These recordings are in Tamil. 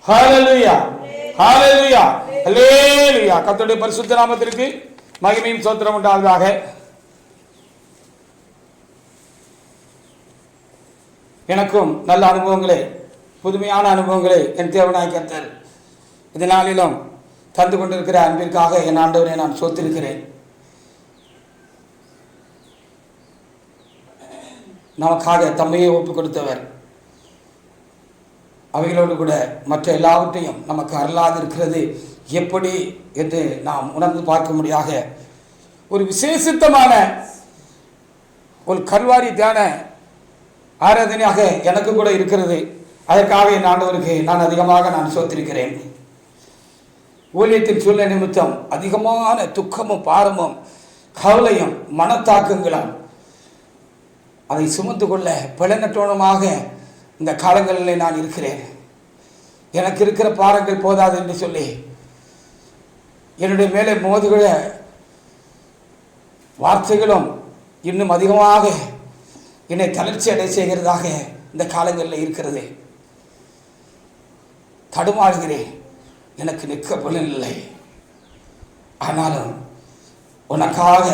ஹல்லேலூயா, ஹல்லேலூயா, ஹல்லேலூயா. கர்த்தருடைய பரிசுத்த நாமத்திற்கு மகிமையும் ஸ்தோத்திரம் உண்டாவதாக. எனக்கும் நல்ல அனுபவங்களே, புதுமையான அனுபவங்களே என் தேவனாய் கர்த்தர் இந்த நாளிலும் தந்து கொண்டிருக்கிற அன்பிற்காக என் ஆண்டவரை நான் ஸ்தோத்திரிக்கிறேன். நமக்காக தம்மையே ஒப்புக் கொடுத்தவர். அவைகளோடு கூட மற்ற எல்லாவற்றையும் நமக்கு அருளாது இருக்கிறது எப்படி என்று நாம் உணர்ந்து பார்க்க முடியாத ஒரு விசேஷித்தமான ஒரு கல்வாரி தியான ஆராதனையாக எனக்கு கூட இருக்கிறது. அதற்காக என் ஆண்டவருக்கு நான் அதிகமாக ஸ்தோத்திரிக்கிறேன். ஊழியத்தின் சூழ்நிலை நிமித்தம் அதிகமான துக்கமும் பாரமும் கவலையும் மனத்தாக்கங்களும் அதை சுமந்து கொள்ள பலனற்றோனமாக இந்த காலங்களில் நான் இருக்கிறேன். எனக்கு இருக்கிற பாரங்கள் போதாது என்று சொல்லி என்னுடைய மேலே மோதுகிற வார்த்தைகளும் இன்னும் அதிகமாக என்னை தளர்ச்சி அடை செய்கிறதாக இந்த காலங்களில் இருக்கிறது. தடுமாறுகிறேன், எனக்கு நிற்க பலன் இல்லை. ஆனாலும் உனக்காக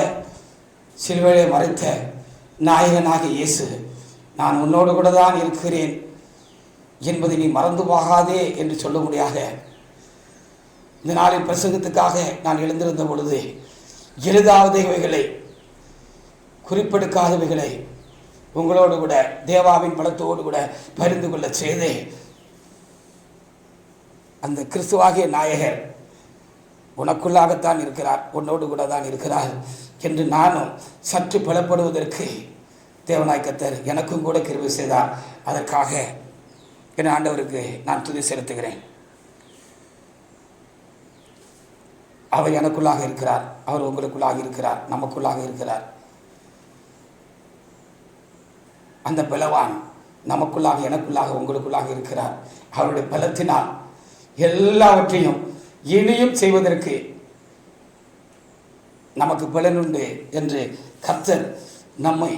சிலுவையை மறைத்த நாயகனாக இயேசு, நான் உன்னோடு கூட தான் இருக்கிறேன் என்பதை நீ மறந்து போகாதே என்று சொல்ல முடியாத இந்த நாளின் பிரசங்கத்துக்காக நான் எழுந்திருந்த பொழுது எழுதாதவைகளை, குறிப்பெடுக்காதவைகளை உங்களோடு கூட தேவாவின் பலத்தோடு கூட பகிர்ந்து கொள்ள செய்தே அந்த கிறிஸ்துவாகிய நாயகர் உனக்குள்ளாகத்தான் இருக்கிறார், உன்னோடு கூட தான் இருக்கிறார் என்று நானும் சற்று பலப்படுவதற்கு தேவனாய் கர்த்தர் எனக்கும் கூட கிருபை செய்தார். அதற்காக என் ஆண்டவருக்கு நான் துதி செலுத்துகிறேன். அவர் எனக்குள்ளாக இருக்கிறார், அவர் உங்களுக்குள்ளாக இருக்கிறார், நமக்குள்ளாக இருக்கிறார். அந்த பலவான் நமக்குள்ளாக, எனக்குள்ளாக, உங்களுக்குள்ளாக இருக்கிறார். அவருடைய பலத்தினால் எல்லாவற்றையும் இனியும் செய்வதற்கு நமக்கு பலனுண்டு என்று கர்த்தர் நம்மை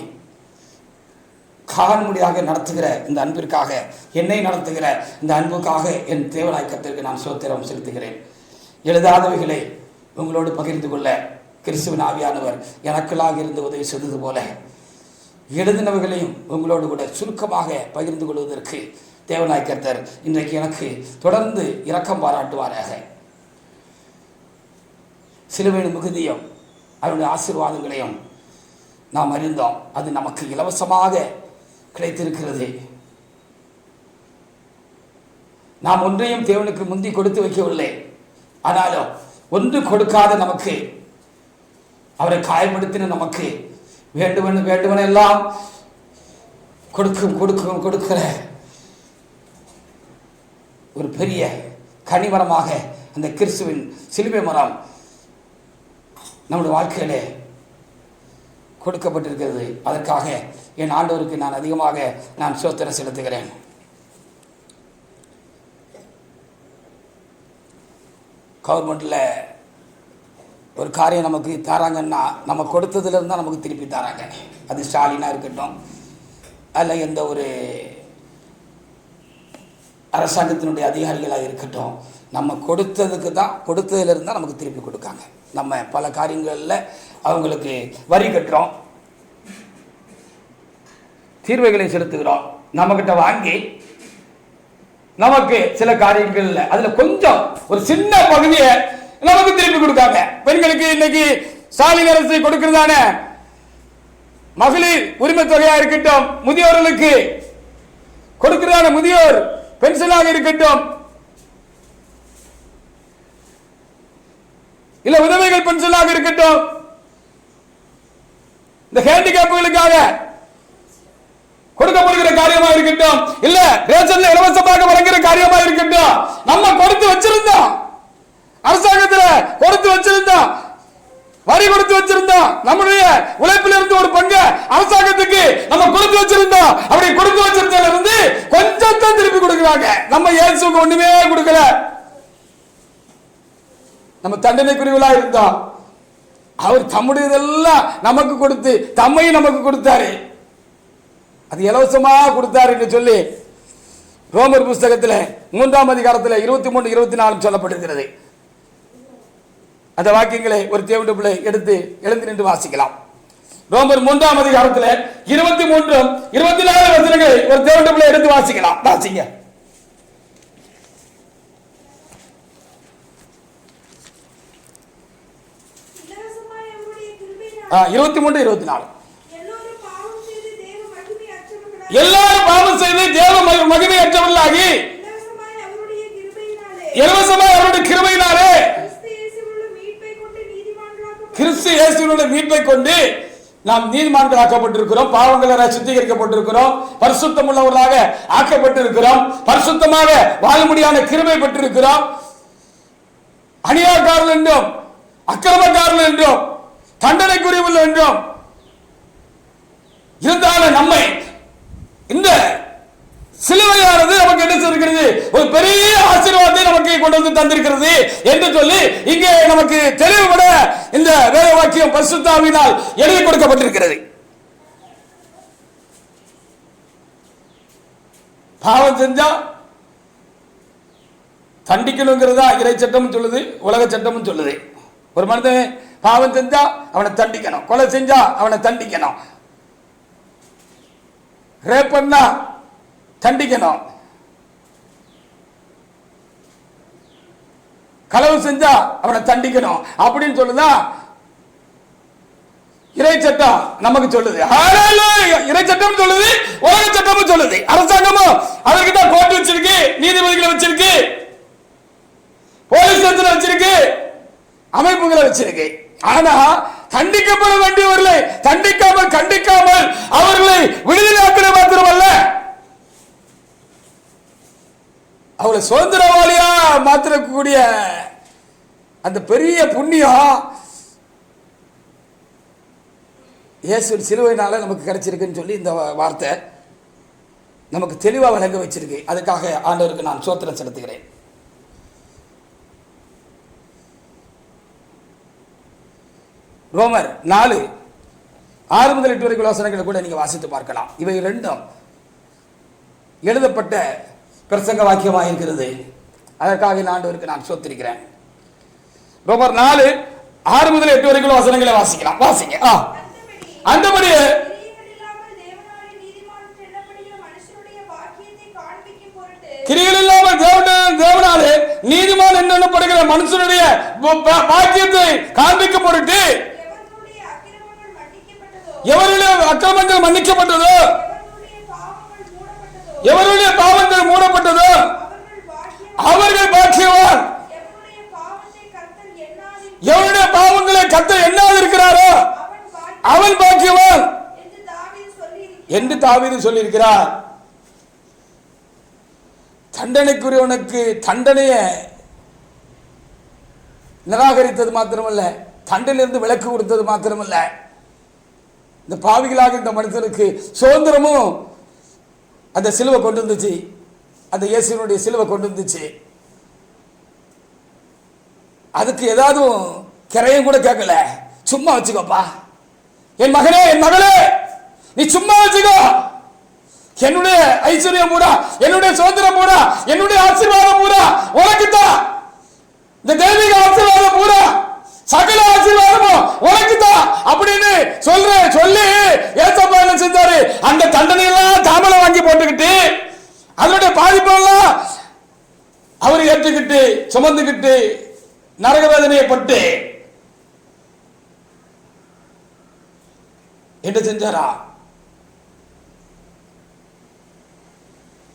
காணமுடியாக நடத்துகிற இந்த அன்பிற்காக, என்னை நடத்துகிற இந்த அன்புக்காக என் தேவனாய் கர்த்தருக்கு நான் ஸ்தோத்திரம் செலுத்துகிறேன். எழுதாதவைகளை உங்களோடு பகிர்ந்து கொள்ள கிறிஸ்துவின் ஆவியானவர் எனக்குள்ளாக இருந்து உதவி செய்தது போல எழுதினவைகளையும் உங்களோடு கூட சுருக்கமாக பகிர்ந்து கொள்வதற்கு தேவனாய் கர்த்தர் இன்றைக்கு எனக்கு தொடர்ந்து இரக்கம் பாராட்டுவாராக. சிலுவையின் மிகுதியும் அவருடைய ஆசீர்வாதங்களையும் நாம் அறிந்தோம். அது நமக்கு இலவசமாக கிடைத்திருக்கிறது. நாம் ஒன்றையும் தேவனுக்கு முந்தி கொடுத்து வைக்கவில்லை. ஆனாலும் ஒன்று கொடுக்காத நமக்கு, அவரை காயப்படுத்தின நமக்கு வேண்டுமென எல்லாம் கொடுக்கிற ஒரு பெரிய கனிமரமாக அந்த கிறிஸ்துவின் சிலுவை மரம் நம்முடைய வாழ்க்கையிலே கொடுக்கப்பட்டிருக்கிறது. அதற்காக என் ஆண்டவருக்கு நான் அதிகமாக ஸ்தோத்திரம் செலுத்துகிறேன். கவர்மெண்ட்டில் ஒரு காரியம் நமக்கு தராங்கன்னா நம்ம கொடுத்ததுலேருந்து தான் நமக்கு திருப்பி தராங்க. அது ஸ்டாலினாக இருக்கட்டும், அல்ல எந்த ஒரு அரசாங்கத்தினுடைய அதிகாரிகளாக இருக்கட்டும், நம்ம கொடுத்ததுலேருந்து தான் நமக்கு திருப்பி கொடுக்காங்க. நம்ம பல காரியங்களில் அவங்களுக்கு வரி கட்டுறோம், தீர்வைகளை செலுத்துகிறோம், நம்மக்கிட்ட வாங்கி நமக்கு சில காரியங்கள்ல அதுல கொஞ்சம் ஒரு சின்ன பகுதியை நமக்கு திருப்பி கொடுக்காங்க. பெண்களுக்கு இன்னைக்கு ஸ்டாலின் அரசு கொடுக்கிறதான மகளிர் உரிமை தொகையா இருக்கட்டும், முதியோர்களுக்கு கொடுக்கிறதான முதியோர் பென்ஷனாக இருக்கட்டும், இல்ல உதவிகள் பென்ஷனாக இருக்கட்டும், இந்த ஹேண்டிகேப்புகளுக்காக கொடுக்கப்படுகிற காரியமா இருக்கட்டும், இல்ல ரேஷன்ல இலவசமாக வழங்குகிற காரியமா இருக்கட்டும், நம்ம கொடுத்து வச்சிருந்தோம், அரசாங்கத்தில் கொடுத்து வச்சிருந்தோம், வரி கொடுத்து வச்சிருந்தோம், நம்முடைய உழைப்பில் இருந்து ஒரு பங்கு அரசாங்கத்துக்கு நம்ம கொடுத்து வச்சிருந்தோம். அப்படி கொடுத்து வச்சிருந்ததுல இருந்து கொஞ்சத்தை திருப்பி கொடுக்கிறாங்க. நம்ம இயேசுக்கு ஒண்ணுமே கொடுக்கல, நம்ம தண்டனைக்குரியவளா இருந்தோம். அவர் தம்முடையதெல்லாம் நமக்கு கொடுத்து தம்மையும் நமக்கு கொடுத்தாரு. அது இலவசமாக கொடுத்தாரு என்று சொல்லி ரோமர் புஸ்தகத்தில் 3ஆம் அதிகாரத்தில் 23, 24 சொல்லப்பட்டிருக்கிறது. அந்த வாக்கியங்களை ஒரு தேவனுடைய பிள்ளை எடுத்து எழுந்து நின்று வாசிக்கலாம். ரோமர் 3ஆம் அதிகாரத்தில் 23, 24 வசனங்களை ஒரு தேவனுடைய பிள்ளை எடுத்து வாசிக்கலாம். வாசிங்க. 23, 24. எல்லாரும் பாவம் செய்து தேவ மகிமையற்றவர்களாகி இலவசமாய் அவருடைய கிருபையினாலே கிறிஸ்து இயேசுவினுடைய மீட்பை கொண்டு நாம் நீதிமான்கள் ஆக்கப்பட்டிருக்கிறோம். பாவங்களை சுத்திகரிக்கப்பட்டிருக்கிறோம். பரிசுத்தம் உள்ளவர்களாக ஆக்கப்பட்டிருக்கிறோம். பரிசுத்தமாக வாழும்படியான கிருபை பெற்றிருக்கிறோம். அநியாயக்காரர்கள் என்றும் அக்கிரமக்காரர்கள் என்றும் தண்டனைக்குரியவர்கள் என்றும் இருந்தாலும் நம்மை இந்த சிலுவையானது நமக்கு என்ன செய்கிறது? ஒரு பெரிய ஆசீர்வாதத்தை நமக்கு கொண்டு வந்து தந்திருக்கிறது என்று சொல்லி இங்கே நமக்கு தெளிவுபட இந்த வேத வாக்கியம் பரிசுத்த ஆவியினால் எழுதி கொடுக்கப்பட்டிருக்கிறது. பாவம் செஞ்சா தண்டிக்கணுங்கிறதா இறை சட்டமும் சொல்லுது, உலக சட்டமும் சொல்லுது. ஒரு மனிதன் பாவம் செஞ்சா அவனை தண்டிக்கணும், கொலை செஞ்சா அவனை தண்டிக்கணும், ரேப் பண்ணா தண்டிக்கணும், களவு செஞ்சா அவனை தண்டிக்கணும் அப்படின்னு சொல்லுதா இறை சட்டம் நமக்கு சொல்லுது. இறை சட்டம் சொல்லுது, உலக சட்டமும் சொல்லுது. அரசாங்கமும் அதற்கு தான் கோர்ட் வச்சிருக்கு, நீதிபதிகளை வச்சிருக்கு, போலீஸ் ஸ்டேஷன் வச்சிருக்கு, அமைப்புகளை வச்சிருக்கு. ஆனா தண்டிக்கப்பட வேண்டியவர்களை கண்டிக்காமல் அவர்களை விடுதலையாக்கிற மாத்திரமல்ல, அவளை சுதந்திரவாளியா மாற்றக்கூடிய அந்த பெரிய புண்ணியம் இயேசு சிலுவையினால நமக்கு கிடைச்சிருக்குன்னு சொல்லி இந்த வார்த்தை நமக்கு தெளிவா வழங்க வச்சிருக்கு. அதுக்காக ஆண்டவருக்கு நான் ஸ்தோத்திரம் செலுத்துகிறேன். ரோமர் 4, 6 முதல் 8 வரைக்கும் வசனங்களை கூட நீங்க வாசித்து பார்க்கலாம். இவை ரெண்டும் எழுதப்பட்ட பிரசங்க வாக்கியமாக இருக்கிறது. அதற்காக ஆண்டவருக்கு நான் ஸ்தோத்திரிக்கிறேன். ரோமர் 4, 6 முதல் 8 வரைக்கும் வசனங்களை வாசிக்கலாம். வாசிங்க. அந்தபடியே கிரியைகள் இல்லாமல் தேவனாலே நீதிமான் என்னப்படுகிற மனுஷனுடைய பாக்கியத்தை காண்பிக்க பொருட்டு எவருடைய அக்கிரமங்கள் மன்னிக்கப்பட்டதோ, எவருடைய பாவங்கள் மூடப்பட்டதோ அவர்கள் பாக்கியவான். எவருடைய பாவங்களை கர்த்தர் எண்ணாது இருக்கிறாரோ அவன் பாக்கியவான் என்று தாவீது சொல்லியிருக்கிறார். தண்டனைக்குரியவனுக்கு தண்டனையை நிராகரித்தது மாத்திரமல்ல, தண்டனையிலிருந்து விலக்கு கொடுத்தது மாத்திரமல்ல, இந்த பாவிகளாக இந்த மனிதனுக்கு சுதந்திரமும் அந்த சிலுவை கொண்டு வந்துச்சு. அந்த இயேசுவினுடைய சிலுவை கொண்டு வந்துச்சு. அதுக்கு ஏதாவது கிரையும் கூட கேட்கல. சும்மா வச்சுக்கோப்பா, என் மகனே என் மகளே நீ சும்மா வச்சுக்கோ, என்னுடைய ஐஸ்வர்யம் பூரா, என்னுடைய சுதந்திரம் பூரா, என்னுடைய ஆசீர்வாதம் பூரா உனக்குத்தான். இந்த தெய்வீக ஆசீர்வாதம் பூரா, சகல ஆசீர்வாதமும் உனக்குத்தான் அப்படின்னு சொல்லி ஏசப்பா என்ன செஞ்சாரு? அந்த தண்டனையெல்லாம் தாமலை வாங்கி போட்டுக்கிட்டு அதனுடைய பாதிப்பெல்லாம் அவர் ஏற்றுக்கிட்டு சுமந்துக்கிட்டு நரக வேதனையப்பட்டு என்ன செஞ்சாரா?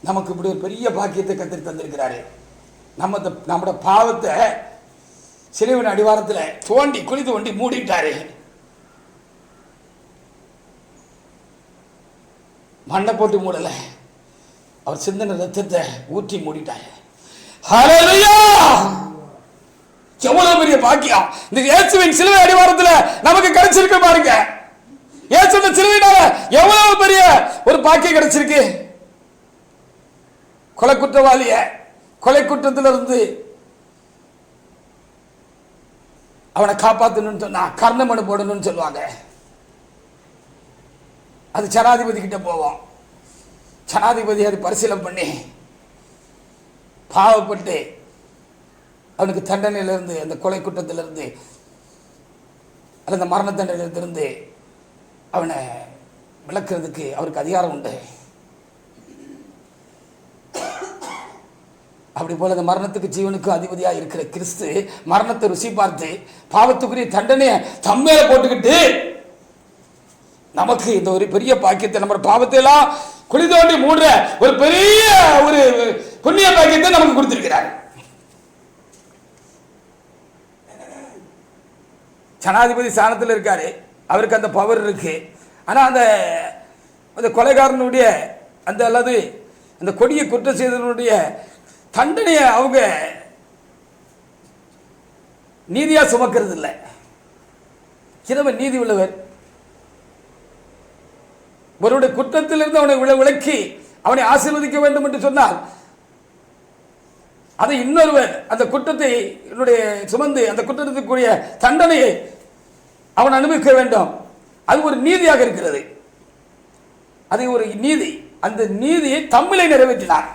நமக்கு இப்படி ஒரு பெரிய பாக்கியத்தை கத்திரி தந்திருக்கிறாரு. நம்முடைய பாவத்தை சிலுவையின் அடிவாரத்தில் தோண்டி குழி தோண்டி மூடிட்டாரு. மண்ணை போட்டு மூடல, அவர் சிந்தன ரத்தத்தை ஊற்றி மூடிட்டாரு. ஹல்லேலூயா! எவ்வளவு பெரிய பாக்கியம் இந்த இயேசுவின் சிலுவை அடிவாரத்தில் நமக்கு கிடைச்சிருக்கு பாருங்க. இயேசுவின் சிலுவையினால எவ்வளவு பெரிய ஒரு பாக்கியம் கிடைச்சிருக்கு. கொலை குற்றவாளிய கொலை குற்றத்திலிருந்து அவனை காப்பாற்றணும்னு சொன்னா கர்ணமனு போடணும்னு சொல்லுவாங்க. அது ஜனாதிபதி கிட்ட போவோம். ஜனாதிபதி அது பரிசீலனை பண்ணி பாவப்பட்டு அவனுக்கு தண்டனையிலிருந்து, அந்த கொலை குற்றத்திலிருந்து, அந்த மரண தண்டனையிலிருந்து அவனை விளக்குறதுக்கு அவருக்கு அதிகாரம் உண்டு. அப்படி போல அந்த மரணத்துக்கு ஜீவனுக்கும் அதிபதியாக இருக்கிற கிறிஸ்து மரணத்தை ருசி பார்த்து பாவத்துக்குரிய தண்டனையை தம்மேல போட்டுக்கிட்டு நமக்கு இந்த ஒரு பெரிய பாக்கியத்தை, நம்ம பாவத்தை எல்லாம் குழி தோண்டி மூடுற ஒரு பெரிய ஒரு புண்ணிய பாக்கியத்தை நமக்கு கொடுத்திருக்கிறார். ஜனாதிபதி ஸ்தானத்தில் இருக்காரு, அவருக்கு அந்த பவர் இருக்கு. ஆனா அந்த கொலைகாரனுடைய அந்த அல்லது அந்த கொடிய குற்றம் செய்தவனுடைய தண்டனையை அவங்க நீதியா சுமக்கிறது இல்லை. கிழவன் நீதி உள்ளவர். ஒருவருடைய குற்றத்திலிருந்து அவனை விலக்கி அவனை ஆசீர்வதிக்க வேண்டும் என்று சொன்னால் அதை இன்னொருவர் அந்த குற்றத்தை சுமந்து அந்த குற்றத்துக்குரிய தண்டனையை அவன் அனுபவிக்க வேண்டும். அது ஒரு நீதியாக இருக்கிறது. அது ஒரு நீதி. அந்த நீதியை தம்மிலே நிறைவேற்றினார்.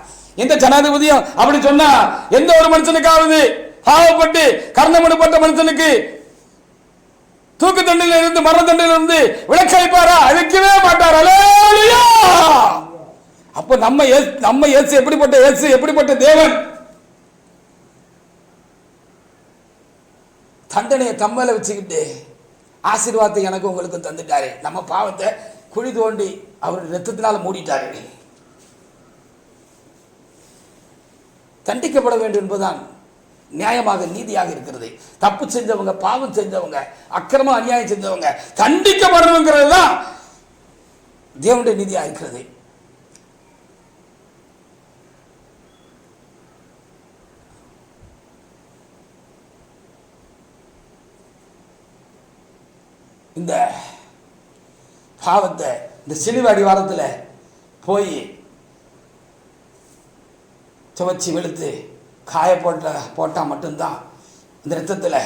எந்த ஜனாதிபதியும் அப்படி சொன்னா எந்த ஒரு மனுஷனுக்காவது பாவப்பட்டு கர்ணமனுப்பட்ட மனுஷனுக்கு தூக்கு தண்டனையில இருந்து மரண தண்டனையில இருந்து விலக்கு அளிப்பாரா? அழிக்கவே மாட்டார். அல்லேலூயா. அப்ப நம்ம இயேசு எப்படிப்பட்ட இயேசு, எப்படிப்பட்ட தேவன்! தண்டனையை தம்மல வச்சுக்கிட்டு ஆசீர்வாதத்தை எனக்கு உங்களுக்கு தந்துட்டாரு. நம்ம பாவத்தை குழி தோண்டி அவர் ரத்தத்தினால மூடிட்டாரு. தண்டிக்கப்பட வேண்டும் என்பதுதான் நியாயமாக நீதியாக இருக்கிறது. தப்பு செஞ்சவங்க, பாவம் செஞ்சவங்க, அக்கிரம அநியாயம் செஞ்சவங்க தண்டிக்கப்படணுங்கிறது தான் தேவனுடைய நீதியாக இருக்கிறது. இந்த பாவத்தை இந்த சிலுவை அடிவாரத்தில் போய் துவச்சி வெளுத்து காய போட்டால் மட்டும்தான் இந்த ரத்தத்தில்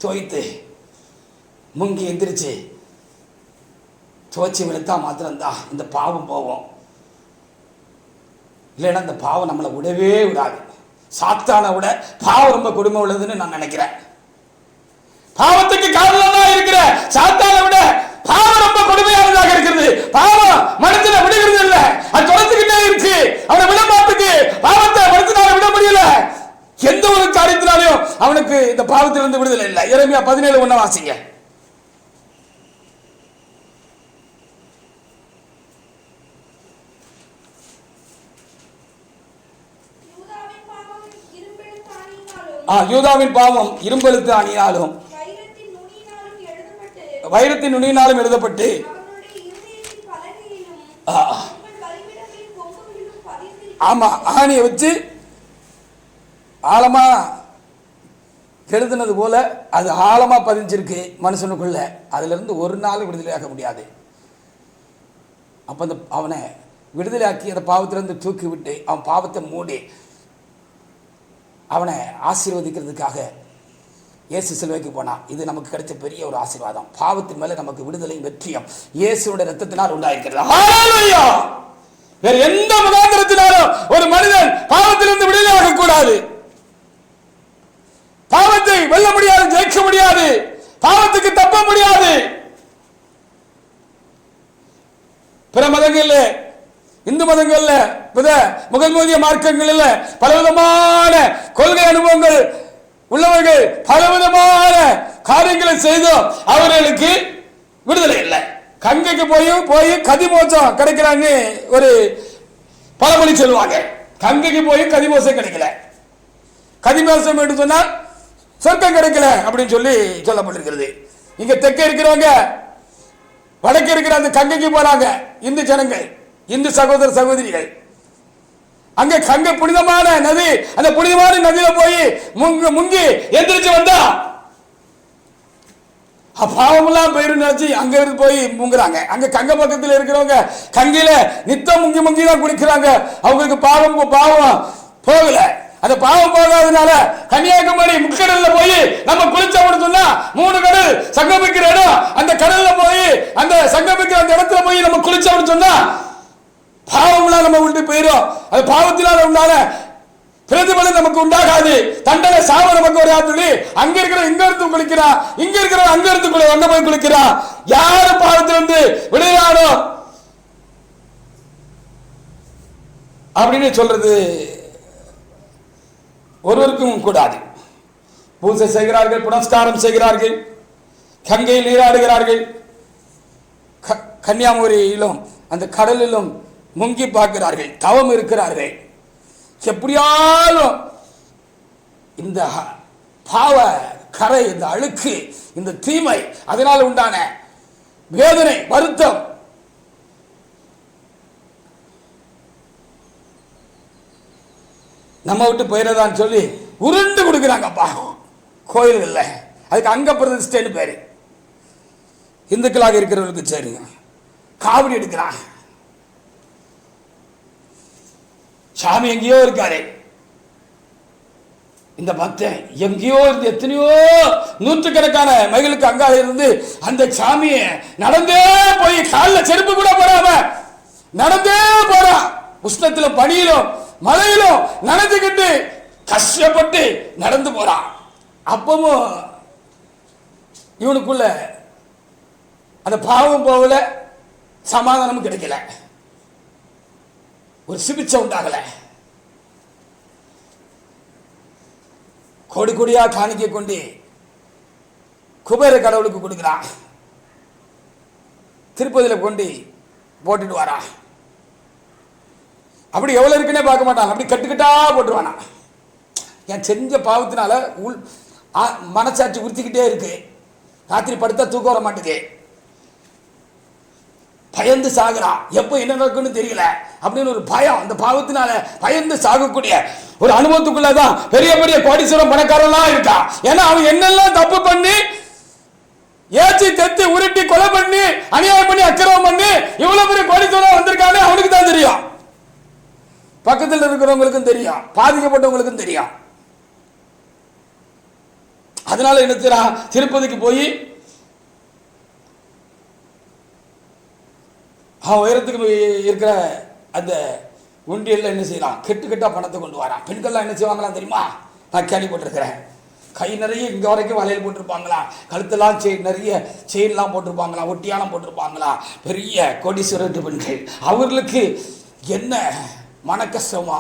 துவைத்து முங்கி எந்திரிச்சு துவச்சி வெளுத்தா மாத்திரம்தான் இந்த பாவம் போவோம். இல்லைன்னா இந்த பாவம் நம்மளை விடவே விடாது. சாத்தானை விட பாவம் ரொம்ப கொடுமை உள்ளதுன்னு நான் நினைக்கிறேன். பாவத்துக்கு காரணமாக இருக்கிற சாத்தானை விட பாவம் ரொம்ப கொடுமையானதாக இருக்கிறது. பாவம் மனுஷனை விடுகிறது இல்லை, அது தொடர்ந்துகிட்டே இருக்கு. அவனை விட மாட்டுக்கு பாவத்தை மனுஷனால விட முடியல. எந்த ஒரு காரியத்தினாலையும் அவனுக்கு இந்த பாவத்திலிருந்து விடுதலை இல்லை. எரேமியா 17:1 வாசிங்க. யூதாவின் பாவம் இரும்பெழுத்து அணியாலும் வைரத்தின் நுனியினாலும் எழுதப்பட்டு ஆமா ஆணியை வச்சு ஆழமா எழுதுனது போல அது ஆழமா பதிஞ்சிருக்கு மனுஷனுக்குள்ள. அதுல இருந்து ஒரு நாள் விடுதலையாக்க முடியாது. அப்ப அந்த அவனை விடுதலையாக்கி அந்த பாவத்திலிருந்து தூக்கி விட்டு அவன் பாவத்தை மூடி அவனை ஆசீர்வதிக்கிறதுக்காக இயேசு சிலுவைக்கு போனான். இது நமக்கு கிடைச்ச பெரிய ஒரு ஆசீர்வாதம். பாவத்தின் மேல நமக்கு விடுதலை வெற்றியும் இயேசுடைய ரத்தத்தினால் உண்டாயிருக்கிறது. ஹல்லேலூயா. வேற எந்த முகாந்திரத்தினாலும் ஒரு மனிதன் பாவத்திலிருந்து விடுதலையாக கூடாது. பாவத்தை வெல்ல முடியாது, ஜெயிக்க முடியாது, பாவத்துக்கு தப்ப முடியாது. பிற மதங்கள்ல, இந்து மதங்கள்ல, முகல்மோதிய மார்க்கங்களில் பலவிதமான கொள்கை அனுபவங்கள் உள்ளவர்கள் பலவிதமான காரியங்களை செய்தும் அவர்களுக்கு விடுதலை இல்லை. கங்கைக்கு போய் கதிமோசம் கிடைக்கிறாங்க ஒரு பழமொழி சொல்லுவாங்க. கங்கைக்கு போய் கதிமோசம் கிடைக்கல, கதிமோசம் என்று சொன்னால் சொர்க்கம் கிடைக்கல அப்படின்னு சொல்லப்பட்டிருக்கிறது. இங்க தெற்க இருக்கிறவங்க வடக்கு இருக்கிற அந்த கங்கைக்கு போறாங்க. இந்து ஜனங்கள், இந்து சகோதர சகோதரிகள். அங்க கங்கை புனிதமான நதி. அந்த புனிதமான நதியில போய் முங்கி எந்திரிச்சு வந்தா பாவமெல்லாம் போயிரும் நினைச்சு அங்க இருந்து போய் முங்குறாங்க. அங்க கங்கை பக்கத்தில் இருக்கிறவங்க கங்கையில நித்தம் முங்கி தான் குளிக்கிறாங்க. அவங்களுக்கு பாவம் போகல. அந்த பாவம் போகாதனால கன்னியாகுமரி முக்கடல்ல போய் நம்ம குளிச்சோம்னு சொன்னா 3 கடல் சங்கமிக்கிற இடம். அந்த கடல்ல போய் அந்த சங்கமிக்கிற அந்த இடத்துல போய் நம்ம குளிச்சோம்னு சொன்னா பாவம்லாம் நம்ம விட்டு போயிடும். அது பாவத்தினால உண்டான பிரதிபலன் நமக்கு உண்டாகாது, தண்டனை சாவு நமக்கு வராது சொல்லி அங்க இருக்கிற இங்க இருந்து குளிக்கிறா, இங்க இருக்கிற அங்க இருந்து அங்க போய் குளிக்கிறா. யாரு பாவத்திலிருந்து விடுகிறானோ அப்படின்னு சொல்றது ஒருவருக்கும் கூடாது. பூஜை செய்கிறார்கள், புனஸ்காரம் செய்கிறார்கள், கங்கையில் நீராடுகிறார்கள், கன்னியாகுமரியிலும் அந்த கடலிலும் முங்கி பார்க்கிறார்கள், தவம் இருக்கிறார்கள். எப்படியாலும் இந்த பாவ கரை, இந்த அழுக்கு, இந்த தீமை, அதனால் உண்டான வேதனை, வருத்தம் நம்ம விட்டு போயிடதான்னு சொல்லி உருண்டு கொடுக்குறாங்கப்பா கோயில்கள்ல. அதுக்கு அங்க பிரதிஷ்டைன்னு பேரு. இந்துக்களாக இருக்கிறவர்களுக்கு சரிங்க, காவடி எடுக்கிறான். சாமி எங்கேயோ இருக்காரு, இந்த பக்தன் எங்கேயோ இருந்து எத்தனையோ நூற்றுக்கணக்கான மைலுக்கு அங்கால இருந்து அந்த சாமியை நடந்தே போய் காலில் செருப்பு கூட போடாம நடந்தே போறான். உஷ்ணத்திலும் பனியிலும் மழையிலும் நனைஞ்சுக்கிட்டு கஷ்டப்பட்டு நடந்து போறான். அப்பவும் இவனுக்குள்ள அந்த பாவம் போகல, சமாதானமும் கிடைக்கல, ஒரு சிகிச்சை உண்டாகல. கோடி கோடியா காணிக்கை கொண்டு குபேர கடவுளுக்கு கொடுக்கிறான். திருப்பதியில கொண்டு போட்டுட்டு வரா. அப்படி எவ்வளவு இருக்குன்னே பார்க்க மாட்டான், அப்படி கட்டுக்கட்டா போட்டுருவானா. என் செஞ்ச பாவத்தினால மனசாட்சி உறுத்திக்கிட்டே இருக்கு, ராத்திரி படுத்தா தூக்கம் வர மாட்டேங்குது, பயந்து சாகுறான், எப்போ என்ன நடக்குன்னு தெரியல அப்படின்னு ஒரு பயம். அந்த பாவத்தினால பயந்து சாகக்கூடிய ஒரு அனுபவத்துக்குள்ளதான் பெரிய பெரிய கோடீஸ்வரம் பணக்காரலாம் இருக்கா. ஏன்னா அவன் என்னெல்லாம் தப்பு பண்ணி ஏச்சி தெத்து உருட்டி கொலை பண்ணி அநியாயம் பண்ணி அக்கிரமம் பண்ணி இவ்வளவு பெரிய கோடீஸ்வரம் வந்திருக்கானே அவனுக்கு தான் தெரியும், பக்கத்தில் இருக்கிறவங்களுக்கும் தெரியும், பாதிக்கப்பட்டவங்களுக்கும் தெரியும். அதனால என்ன செய்யறான், திருப்பதிக்கு போய் அவன் உயரத்துக்கு இருக்கிற அந்த உண்டியல்ல என்ன செய்யலாம், கெட்டு கெட்டா பணத்தை கொண்டு வரான். பெண்கள்லாம் என்ன செய்வாங்களாம் தெரியுமா, நான் கேள்விப்பட்டிருக்கிறேன். கை நிறைய இங்க வரைக்கும் வளையல் போட்டிருப்பாங்களா, கழுத்தெல்லாம் நிறைய செயின்லாம் போட்டிருப்பாங்களா, ஒட்டியானம் போட்டிருப்பாங்களா, பெரிய கோடீஸ்வரர் பெண்கள். அவர்களுக்கு என்ன மன கஷ்டமா,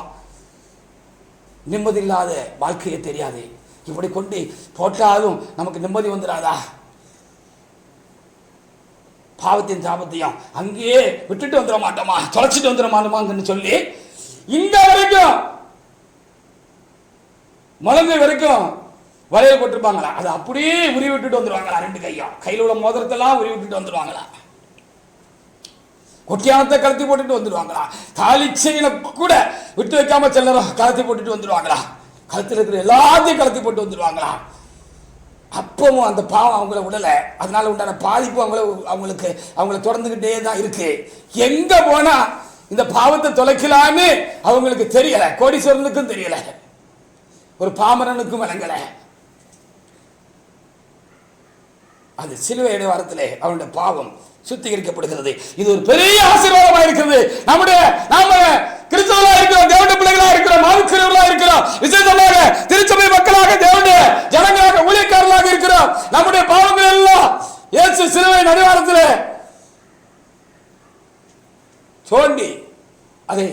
நிம்மதி இல்லாத வாழ்க்கையே தெரியாது. இப்படி கொண்டு போட்டாலும் நமக்கு நிம்மதி வந்துடாதா, பாவத்தின் சாபத்தையும் அங்கேயே விட்டுட்டு வந்துட மாட்டோமா, தொலைச்சிட்டு வந்துட மாட்டோமான்னு சொல்லி இங்க வரைக்கும் முழங்கை வரைக்கும் வளையல் போட்டிருப்பாங்களா, அதை அப்படியே உரி விட்டுட்டு வந்துடுவாங்களா. ரெண்டு கையும் கையில் உள்ள மோதிரத்தெல்லாம் உரி விட்டுட்டு வந்துடுவாங்களா, கொட்டியானத்தை கலத்தி போட்டுட்டு வந்துடுவாங்களா, தாலி செயினை கூட விட்டு வைக்காம செல்லறோம் கலத்தி போட்டுட்டு வந்துடுவாங்களா, கழுத்தில் இருக்கிற எல்லாத்தையும் கலத்தி போட்டு வந்துடுவாங்களா. அப்பவும் அந்த பாவம் அவங்கள விடல, அதனால உண்டான பாதிப்பு அவங்கள தொடர்ந்துகிட்டே தான் இருக்கு. எங்க போனா இந்த பாவத்தை தொலைக்கலான்னு அவங்களுக்கு தெரியல, கோடீஸ்வரனுக்கும் தெரியல, ஒரு பாமரனுக்கும் விளங்கல. அது சிலுவையுடைய வாரத்திலே அவனுடைய பாவம் சுத்திகரிக்கப்படுகிறது. இது ஒரு பெரிய ஆசீர்வாதமா இருக்கிறது. நாம கிறிஸ்தவர்களா இருக்கிறோம், தேவனுடைய பிள்ளைகளா இருக்கிறோம், மாவுக்கிறவர்களா இருக்கிறோம், விசேஷமாக திருச்சபை மக்களாக தேவனுடைய ஜனங்களாக ஊழியக்காரர்களாக இருக்கிறோம். நம்முடைய பாவங்கள் எல்லாம் இயேசு சிலுவை நடுவாரத்திலே சோண்டி அதை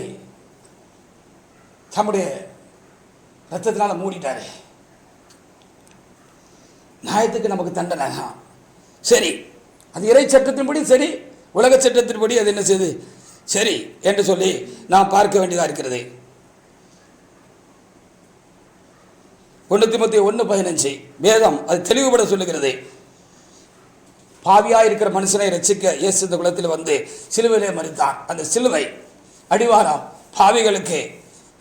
தம்முடைய ரத்தத்தினால மூடிட்டாரு. நியாயத்துக்கு நமக்கு தண்டனை சரி, அது இறை சட்டத்தின்படி சரி, உலக சட்டத்தின்படி அது என்ன செய்யுது சரி என்று சொல்லி நாம் பார்க்க வேண்டியதாக இருக்கிறது. 1 தீமோத்தேயு 1:15 வேதம் அது தெளிவுபட சொல்லுகிறது. பாவியாக இருக்கிற மனுஷனை ரட்சிக்க இயேசு இந்த குலத்தில் வந்து சிலுவையிலே மரித்தார். அந்த சிலுவை அடிவாரம் பாவிகளுக்கு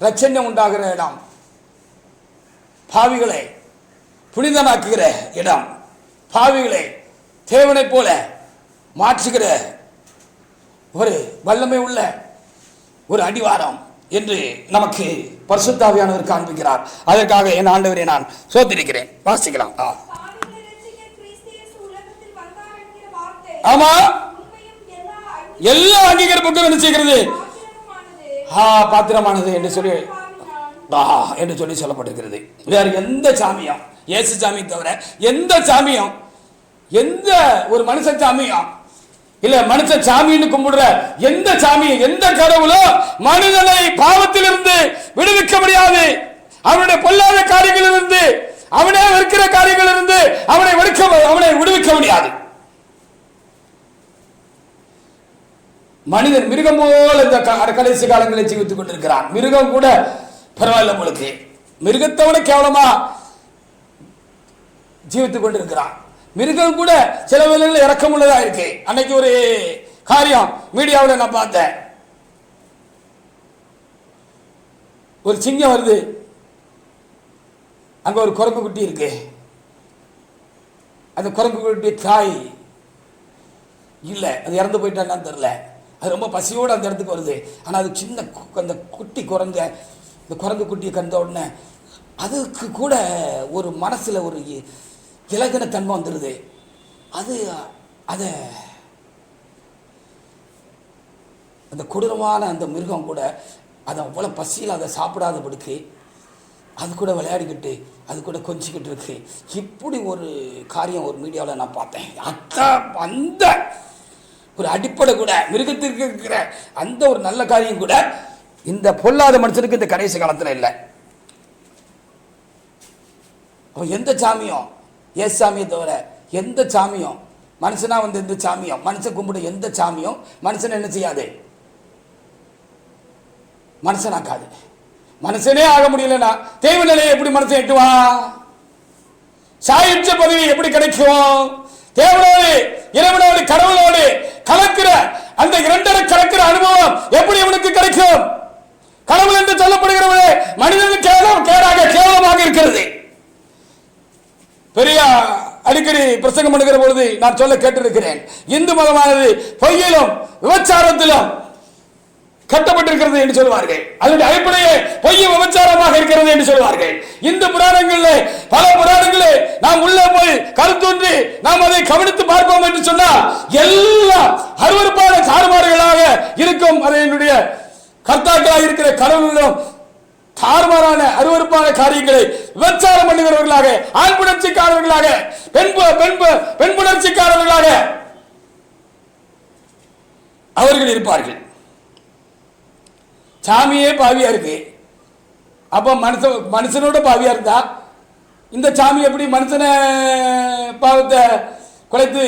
ரட்சண்யம் உண்டாகிற இடம், பாவிகளை புனிதனாக்குகிற இடம், பாவிகளை தேவனை போல மாற்றுகிற ஒரு வல்லமை உள்ள ஒரு அடிவாரம் என்று நமக்கு பரிசுத்த ஆவியானவர் காண்பிக்கிறார். அதற்காக என் ஆண்டவரை நான் சோத்திருக்கிறேன். வாசிக்கலாம். ஆமா, எல்லா அங்கீகரிப்புக்கும் என்ன செய்கிறது, பாத்திரமானது என்று சொல்லி என்று சொல்லி சொல்லப்பட்டிருக்கிறது. வேறு எந்த சாமியம், இயேசு சாமி தவிர எந்த சாமியம், எந்த ஒரு மனுஷ சாமியம் இல்ல, மனுஷ சாமின்னு கும்பிடுற எந்த சாமியும் எந்த கடவுளோ மனிதனை பாவத்திலிருந்து விடுவிக்க முடியாது. அவனுடைய பொல்லாத காரியங்களிலிருந்து, அவனே இருக்கிற காரியங்களிலிருந்து அவனை விடுவிக்க முடியாது. மனிதன் மிருகம் போல இந்த கடைசி காலங்களில் ஜீவித்துக் கொண்டிருக்கிறான். மிருகம் கூட பரவாயில்ல, உங்களுக்கு மிருகத்தை விட கேவலமா ஜீவித்துக் கொண்டிருக்கிறான். மிருகம் கூட சில வேளைகளில் இறக்கம் உள்ளதா இருக்கு. அன்னைக்கு ஒரு காரியம் மீடியாவில் நான் பார்த்தேன். ஒரு சிங்கம் வருது, அங்க ஒரு குரங்கு குட்டி இருக்கு. அந்த குரங்கு குட்டி தாய் இல்ல, அது இறந்து போயிட்டான்னு தெரியல. அது ரொம்ப பசியோடு அந்த இடத்துக்கு வருது. ஆனா அது சின்ன அந்த குட்டி குரங்க, இந்த குரங்கு குட்டியை கண்ட உடனே அதுக்கு கூட ஒரு மனசுல ஒரு இலகின தன்மை வந்துடுது. அது அதை அந்த கொடூரமான அந்த மிருகம் கூட அதை அவ்வளோ பசியில் அதை சாப்பிடாதபடிக்கு அது கூட விளையாடிக்கிட்டு அது கூட கொஞ்சிக்கிட்டு இருக்கு. இப்படி ஒரு காரியம் ஒரு மீடியாவில் நான் பார்த்தேன். அந்த ஒரு அடிப்படை கூட மிருகத்திற்கு இருக்கிற அந்த ஒரு நல்ல காரியம் கூட இந்த பொல்லாத மனுஷனுக்கு இந்த கடைசி காலத்தில் இல்லை. எந்த சாமியும், ஏசு சாமியை தவிர எந்த சாமியும், மனுஷனா வந்து எந்த சாமியும், மனுஷன் கும்பிட எந்த சாமியும் மனுஷன் என்ன செய்யாது, மனுஷனாக்காது. மனுஷனே ஆக முடியலன்னா தெய்வ நிலையை எப்படி மனுஷன் எட்டுவான்? சாயுச்ச பதவி எப்படி கிடைக்கும்? தேவனோடு இறைவனோடு கடவுளோடு கலக்கிற அந்த இரண்டரை கலக்கிற அனுபவம் எப்படி இவனுக்கு கிடைக்கும்? கடவுள் என்று சொல்லப்படுகிறவனே மனிதனுக்கு கேவலமாக இருக்கிறது. பெரிய அடிக்கடி பிரசங்கம் பண்ணுகிற பொழுது நான் சொல்ல கேட்டிருக்கிறேன், இந்து மதமானது பொய்யிலும் விபச்சாரத்திலும் கட்டப்பட்டிருக்கிறது என்று சொல்வார்கள். அதனுடைய அடிப்படையே பொய் விபச்சாரமாக இருக்கிறது என்று சொல்வார்கள். இந்து புராணங்களில் பல புராணங்களில் நாம் உள்ளே போய் கருத்தொன்றி நாம் அதை கவனித்து பார்ப்போம் என்று சொன்னால் எல்லாம் அருவருப்பான சாறுபாடுகளாக இருக்கும். அதனுடைய கர்த்தாக்களாக இருக்கிற கடவுளிடம் தாறுமாறான அருவருப்பான காரியங்களை விபச்சாரம் பண்ணுகிறவர்களாக, ஆண் புணர்ச்சிக்காரர்களாக, பெண் புணர்ச்சிக்காரர்களாக அவர்கள் இருப்பார்கள். சாமியே பாவியா இருக்கு. அப்ப மனுஷனோட பாவியா இருந்தா இந்த சாமி எப்படி மனுஷனை பாவத்தை குலைத்து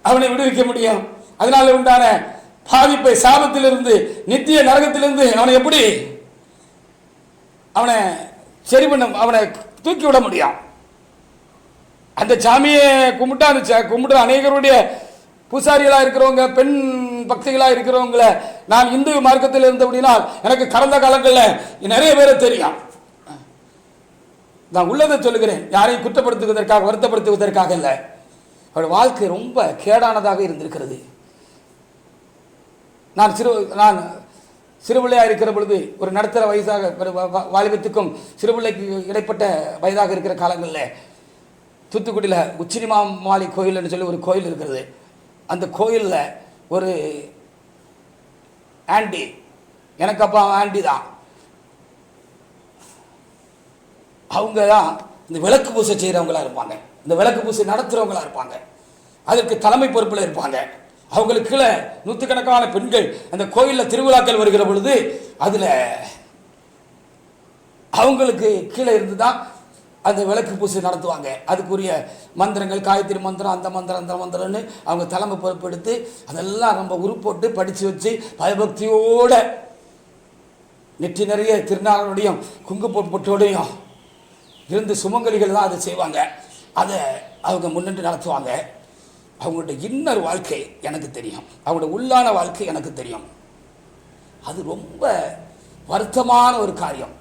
அவனை விடுவிக்க முடியும்? அதனால உண்டான பாதிப்பை, சாபத்திலிருந்து, நித்திய நரகத்திலிருந்து அவனை எப்படி அவனை சரி பண்ண, அவனை தூக்கி விட முடியும்? அந்த சாமியை கும்பிட்டா கும்பிடுற அநேகருடைய பூசாரிகளாக இருக்கிறவங்க, பெண் பக்திகளாக இருக்கிறவங்கள நான் இந்து மார்க்கத்தில் இருந்த அப்படின்னா எனக்கு கடந்த காலங்களில் நிறைய பேரை தெரியும். நான் உள்ளதை சொல்லுகிறேன், யாரையும் குற்றப்படுத்துவதற்காக, வருத்தப்படுத்துவதற்காக இல்லை. அவருடைய வாழ்க்கை ரொம்ப கேடானதாக இருந்திருக்கிறது. நான் சிறுபிள்ளையாக இருக்கிற பொழுது, ஒரு நடுத்தர வயசாக, வாலிபத்துக்கும் சிறுபிள்ளைக்கு இடைப்பட்ட வயதாக இருக்கிற காலங்களில் தூத்துக்குடியில் உச்சினிமாமாளி கோயில்னு சொல்லி ஒரு கோயில் இருக்கிறது. அந்த கோயிலில் ஒரு ஆண்டி, எனக்கு அப்பா ஆண்டி தான், அவங்க தான் இந்த விளக்கு பூசை செய்கிறவங்களா இருப்பாங்க, இந்த விளக்கு பூசை நடத்துகிறவங்களா இருப்பாங்க, அதற்கு தலைமை பொறுப்பில் இருப்பாங்க. அவங்களுக்கு கீழே நூற்றுக்கணக்கான பெண்கள் அந்த கோயிலில் திருவிழாக்கள் வருகிற பொழுது அதில் அவங்களுக்கு கீழே இருந்து தான் அந்த விளக்கு பூசை நடத்துவாங்க. அதுக்குரிய மந்திரங்கள், காயத்ரி மந்திரம், அந்த மந்திரம், அந்த மந்திரம்னு அவங்க தலைமை பொறுப்பெடுத்து அதெல்லாம் ரொம்ப உருப்போட்டு படித்து வச்சு பயபக்தியோட நெற்றி நிறைய திருநாளோடையும் குங்குமப்பொட்டோடையும் இருந்து சுமங்கலிகள் தான் அதை செய்வாங்க. அதை அவங்க முன்னின்று நடத்துவாங்க. அவங்களுடைய இன்னொரு வாழ்க்கை எனக்கு தெரியும், அவங்களுடைய உள்ளான வாழ்க்கை எனக்கு தெரியும். அது ரொம்ப வருத்தமான ஒரு காரியம்.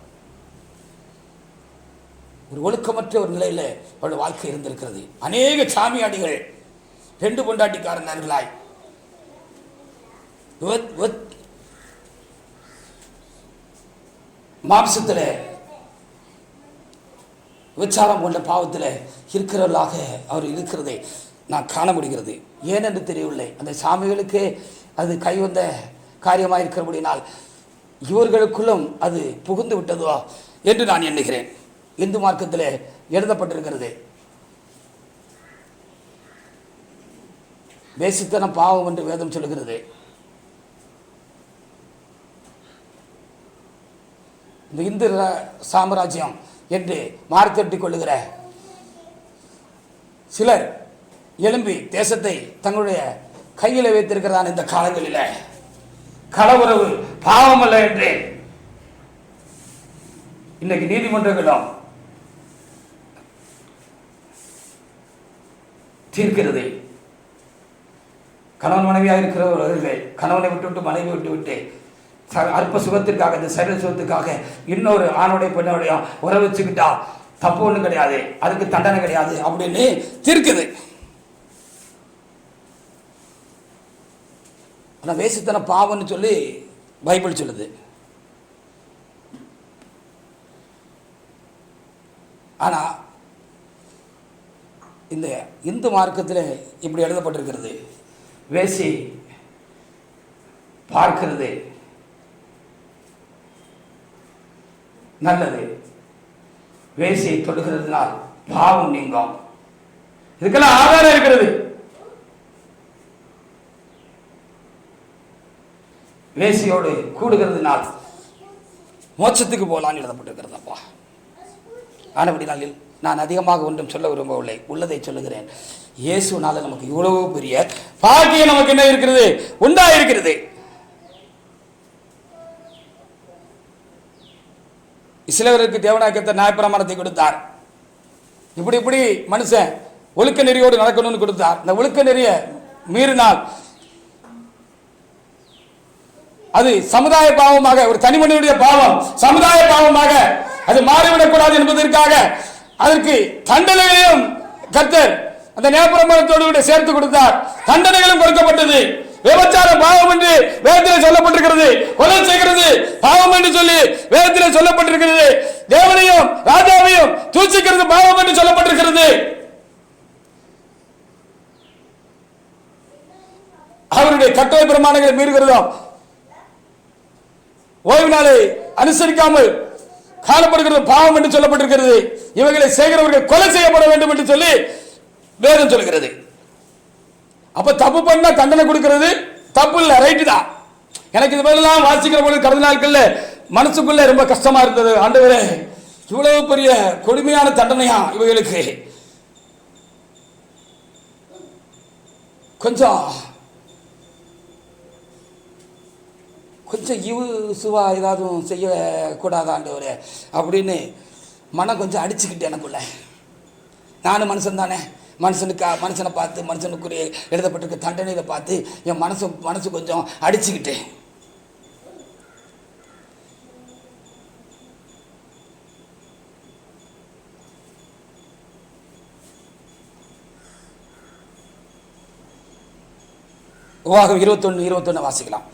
ஒரு ஒழுக்கமற்ற ஒரு நிலையில் அவருடைய வாழ்க்கை இருந்திருக்கிறது. அநேக சாமியாடிகள் 2 பொண்டாட்டிக்காரர்களாய் மாம்சத்தில் விபச்சாரம் கொண்ட பாவத்தில் இருக்கிறவர்களாக அவர் இருக்கிறதை நான் காண முடிகிறது. ஏனென்று தெரியவில்லை. அந்த சாமிகளுக்கு அது கைவந்த காரியமாக இருக்கிறபடினால் இவர்களுக்குள்ளும் அது புகுந்து விட்டதோ என்று நான் எண்ணுகிறேன். இந்து மார்க்கத்தில் எழுதப்பட்டிருக்கிறது, வேசித்தனம் பாவம் என்று வேதம் சொல்லுகிறது. இந்த இந்து சாம்ராஜ்யம் என்று மார்த்தட்டிக் கொள்ளுகிற சிலர் எழும்பி தேசத்தை தங்களுடைய கையில் வைத்திருக்கிறதான இந்த காலங்களில் களவுறவு பாவம் அல்ல என்று இன்னைக்கு நீதிமன்றங்களும் தீர்க்கிறது. கணவன் மனைவியாக இருக்கிறவர்கள் கணவனை விட்டு மனைவி விட்டு அற்ப சுகத்திற்காக, இந்த சரீர சுகத்துக்காக இன்னொரு ஆணோடைய பெண்ணோடைய உறவு வச்சுக்கிட்டா தப்பு ஒன்றும் கிடையாது, அதுக்கு தண்டனை கிடையாது அப்படின்னு தீர்க்குது. ஆனால் வேசித்தன பாவம்னு சொல்லி பைபிள் சொல்லுது. ஆனால் இந்த இந்து மார்க்கத்தில் இப்படி எழுதப்பட்டிருக்கிறது, வேசி பார்க்கிறது நல்லது, வேசியை தொடுகிறதுனால் பாவம் நீங்கும். இதுக்கெல்லாம் ஆதாரம் இருக்கிறது. வேசியோடு கூடுகிறதுனால் மோட்சத்துக்கு போகலான்னு எழுதப்பட்டிருக்கிறதப்பா. ஆனபடி நாளில் நான் அதிகமாக ஒன்றும் சொல்ல விரும்பவில்லை, உள்ளதை சொல்லுகிறேன். இயேசுனால நமக்கு இவ்வளவு பெரிய பாக்கியம் நமக்கு என்ன இருக்கிறது, உண்டாயிருக்கிறது. இஸ்ரவேலருக்கு தேவனாக்கத்தை நியாயப்பிரமாணத்தை கொடுத்தார். இப்படி மனுஷன் ஒழுக்க நெறியோடு நடக்கணும்னு கொடுத்தார். இந்த ஒழுக்க நெறிய மீறினால் அது சமுதாய பாவமாக, ஒரு தனி மனிதனுடைய பாவம் சமுதாய பாவமாக அது மாறிவிடக்கூடாது என்பதற்காக அதற்கு தண்டனைகளையும் கர்த்தர் அந்த நியாயப்பிரமாணத்தோடு சேர்த்து கொடுத்தார். தண்டனைகளும் கொடுக்கப்பட்டது. விபச்சாரம் பாவம் என்று வேதத்தில் சொல்லப்பட்டிருக்கிறது. கொலை செய்கிறது பாவம் என்று சொல்லி வேதத்தில் சொல்லப்பட்டிருக்கிறது. தேவனையும் ராஜாவையும் தூசிக்கிறது பாவம் என்று சொல்லப்பட்டிருக்கிறது. அவருடைய கட்டளை பிரமாணங்களை மீறுகிறதும், ஓய்வு நாளை அனுசரிக்காமல் காணப்படுகிறது பாவம் என்று சொல்லப்பட்டிருக்கிறது. இவைகளை செய்கிறவர்கள் கொலை செய்யப்பட வேண்டும் என்று சொல்லி வேதம் சொல்கிறது. அப்ப தப்பு பண்ணா தண்டனை கொடுக்கிறது தப்பு இல்லை, ரைட்டு தான். எனக்கு இது மாதிரிலாம் வாசிக்கிற பொழுது கடந்த நாட்கள்ல மனசுக்குள்ள ரொம்ப கஷ்டமா இருந்தது. ஆண்டவரே, இவ்வளவு பெரிய கொடுமையான தண்டனையா இவைகளுக்கு, கொஞ்சம் இவுசுவா ஏதாவது செய்யக்கூடாது ஆண்டவரே அப்படின்னு மனம் கொஞ்சம் அடிச்சுக்கிட்டு எனக்குள்ள. நானும் மனுஷன் தானே, மனுஷனை பார்த்து மனுஷனுக்குரிய எழுதப்பட்டிருக்க தண்டனையை பார்த்து என் மனசு கொஞ்சம் அடிச்சுக்கிட்டேன். உபாகம் 21 வாசிக்கலாம்.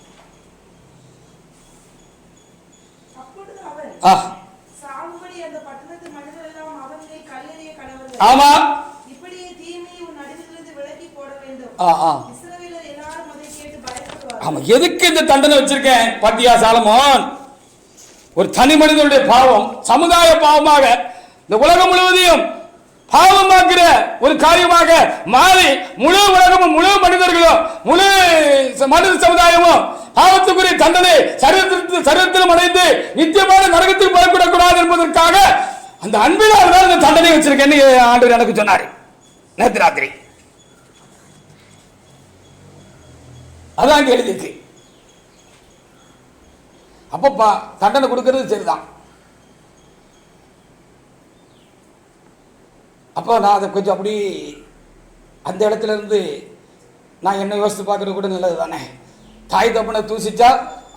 ஆமா, ஆமா. எதுக்கு இந்த தண்டனை வச்சிருக்கேன் பாத்தியா சாலமோன்? ஒரு தனி மனிதனுடைய பாவம் சமுதாய பாவமாக இந்த உலகம் முழுவதையும் பாவமாக்குற ஒரு காரியமாக மாறி முழு உலகமும் முழு மனிதர்களும் முழு மனித சமுதாயமும் பாவத்துக்குரிய தண்டனை சரீரத்திலும் அடைந்து நித்தியமான நரகத்தில் போய்விடக்கூடாது என்பதற்காக அந்த அன்பினால் தான் இந்த தண்டனை வச்சிருக்கேன்னு ஆண்டவர் எனக்கு சொன்னார் நேற்று ராத்திரி. அதான் எழுதிருக்கு. அப்பப்பா தண்டனை கொடுக்கிறது சரிதான். அப்போ நான் அதை கொஞ்சம் அப்படி அந்த இடத்துல இருந்து நான் என்ன யோசித்து பார்க்கறது கூட நல்லது தானே. தாய் தப்பனை தூசிச்சா